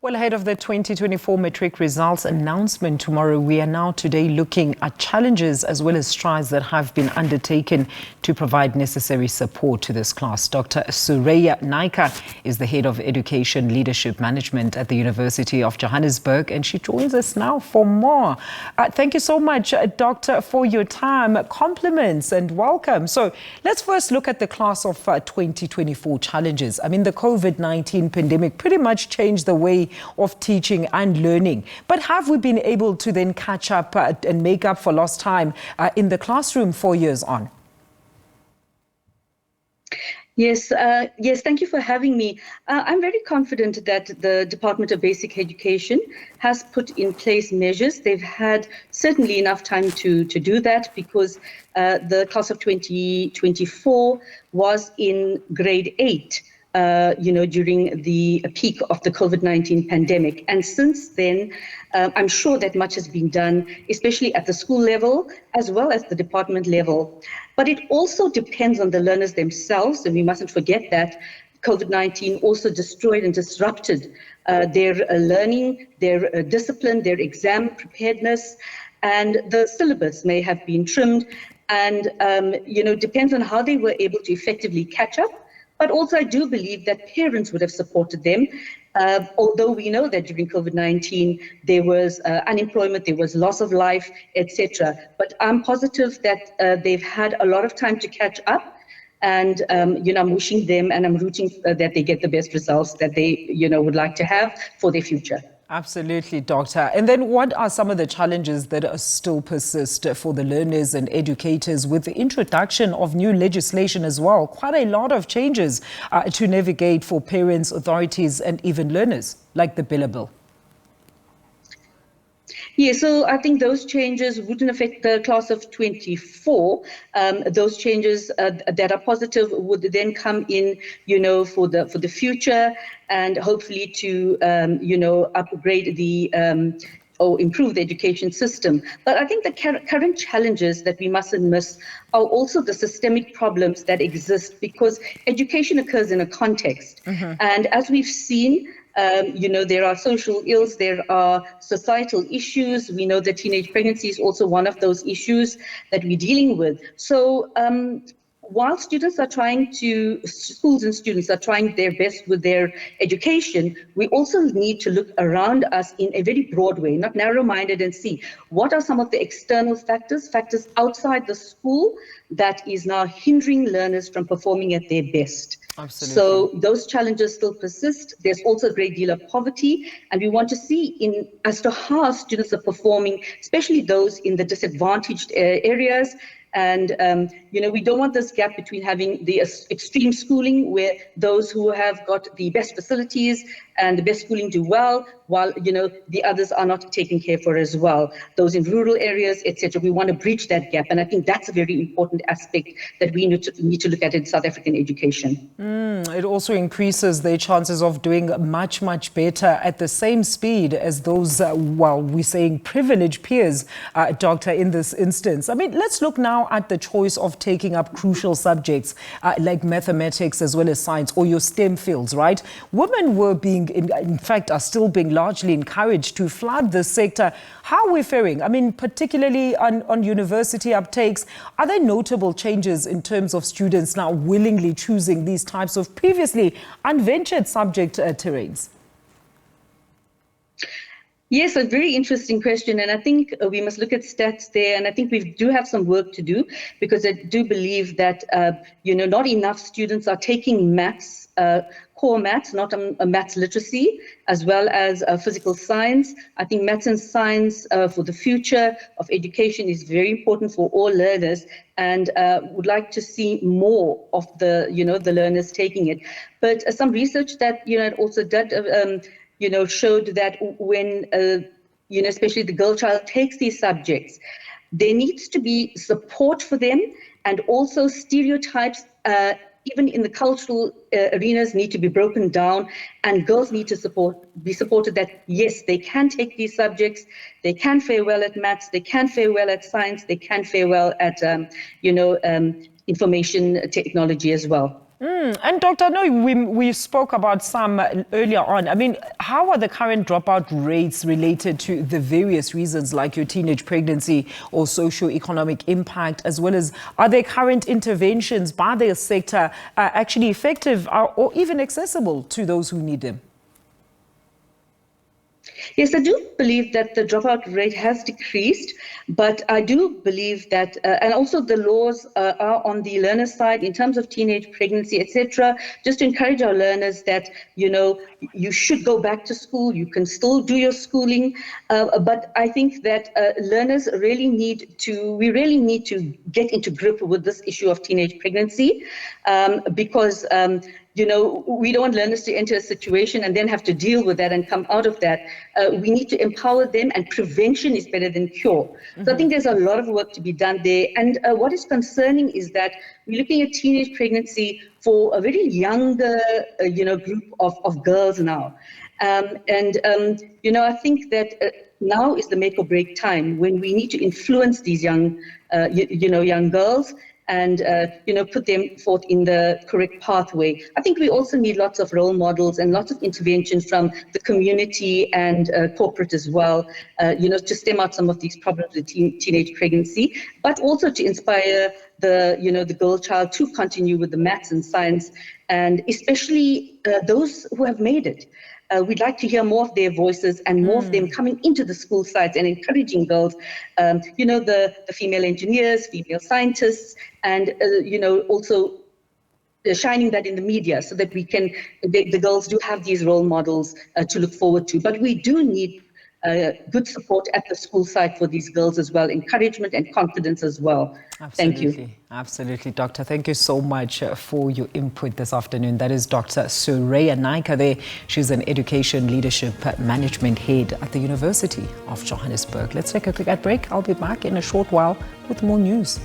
Well, ahead of the 2024 matric results announcement tomorrow, we are now today looking at challenges as well as strides that have been undertaken to provide necessary support to this class. Dr. Suraiya Naicker is the head of Education Leadership Management at the University of Johannesburg, and she joins us now for more. Thank you so much, Doctor, for your time. Compliments and welcome. So let's first look at the class of 2024 challenges. I mean, the COVID-19 pandemic pretty much changed the way of teaching and learning. But have we been able to then catch up and make up for lost time in the classroom 4 years on? Yes, thank you for having me. I'm very confident that the Department of Basic Education has put in place measures. They've had certainly enough time to do that because the class of 2024 was in grade 8. During the peak of the COVID-19 pandemic. And since then, I'm sure that much has been done, especially at the school level, as well as the department level. But it also depends on the learners themselves, and we mustn't forget that COVID-19 also destroyed and disrupted their learning, their discipline, their exam preparedness, and the syllabus may have been trimmed. And, depends on how they were able to effectively catch up. But also, I do believe that parents would have supported them, although we know that during COVID-19, there was unemployment, there was loss of life, etc. But I'm positive that they've had a lot of time to catch up. And, I'm wishing them and I'm rooting that they get the best results that they, would like to have for their future. Absolutely, Doctor. And then what are some of the challenges that still persist for the learners and educators with the introduction of new legislation as well? Quite a lot of changes to navigate for parents, authorities and even learners, like the Billa Bill. Yeah, so I think those changes wouldn't affect the class of 24. Those changes that are positive would then come in, for the future, and hopefully to, upgrade the or improve the education system. But I think the current challenges that we mustn't miss are also the systemic problems that exist because education occurs in a context. And as we've seen, there are social ills, there are societal issues. We know that teenage pregnancy is also one of those issues that we're dealing with. So while schools and students are trying their best with their education, we also need to look around us in a very broad way, not narrow-minded, and see what are some of the external factors outside the school that is now hindering learners from performing at their best. Absolutely. So those challenges still persist. There's also a great deal of poverty, and we want to see as to how students are performing, especially those in the disadvantaged areas. And, we don't want this gap between having the extreme schooling where those who have got the best facilities and the best schooling do well, while, the others are not taken care for as well. Those in rural areas, etc. We want to bridge that gap. And I think that's a very important aspect that we need to look at in South African education. It also increases their chances of doing much, much better at the same speed as those, we're saying privileged peers, Doctor, in this instance. I mean, let's look now at the choice of taking up crucial subjects like mathematics as well as science or your STEM fields, right? Women were in fact, are still being largely encouraged to flood this sector. How are we faring? I mean, particularly on university uptakes, are there notable changes in terms of students now willingly choosing these types of previously unventured subject terrains? Yes, a very interesting question. And I think we must look at stats there. And I think we do have some work to do because I do believe that, not enough students are taking maths, core maths, not a maths literacy, as well as physical science. I think maths and science for the future of education is very important for all learners, and would like to see more of the learners taking it. But some research that, also did, showed that when, especially the girl child takes these subjects, there needs to be support for them, and also stereotypes, even in the cultural arenas, need to be broken down, and girls need to be supported that, yes, they can take these subjects, they can fare well at maths, they can fare well at science, they can fare well at, information technology as well. And Dr. No, we spoke about some earlier on. I mean, how are the current dropout rates related to the various reasons like your teenage pregnancy or socio-economic impact, as well as are there current interventions by the sector actually effective or even accessible to those who need them? Yes, I do believe that the dropout rate has decreased, but I do believe that, and also the laws are on the learner side in terms of teenage pregnancy, etc., just to encourage our learners that, you should go back to school, you can still do your schooling, but I think that learners really need to get into grip with this issue of teenage pregnancy, because we don't want learners to enter a situation and then have to deal with that and come out of that. We need to empower them, and prevention is better than cure. Mm-hmm. So I think there's a lot of work to be done there. And what is concerning is that we're looking at teenage pregnancy for a very younger, group of girls now. I think that now is the make or break time when we need to influence these young girls and put them forth in the correct pathway. I think we also need lots of role models and lots of interventions from the community and corporate as well, to stem out some of these problems with teenage pregnancy, but also to inspire the girl child to continue with the maths and science, and especially those who have made it. We'd like to hear more of their voices and more of them coming into the school sites and encouraging girls, the female engineers, female scientists, and, also shining that in the media so that the girls do have these role models to look forward to. But we do need good support at the school site for these girls as well, encouragement and confidence as well. Absolutely. Thank you. Absolutely, Doctor. Thank you so much for your input this afternoon. That is Dr. Suraiya Naicker there. She's an Education Leadership Management Head at the University of Johannesburg. Let's take a quick ad break. I'll be back in a short while with more news.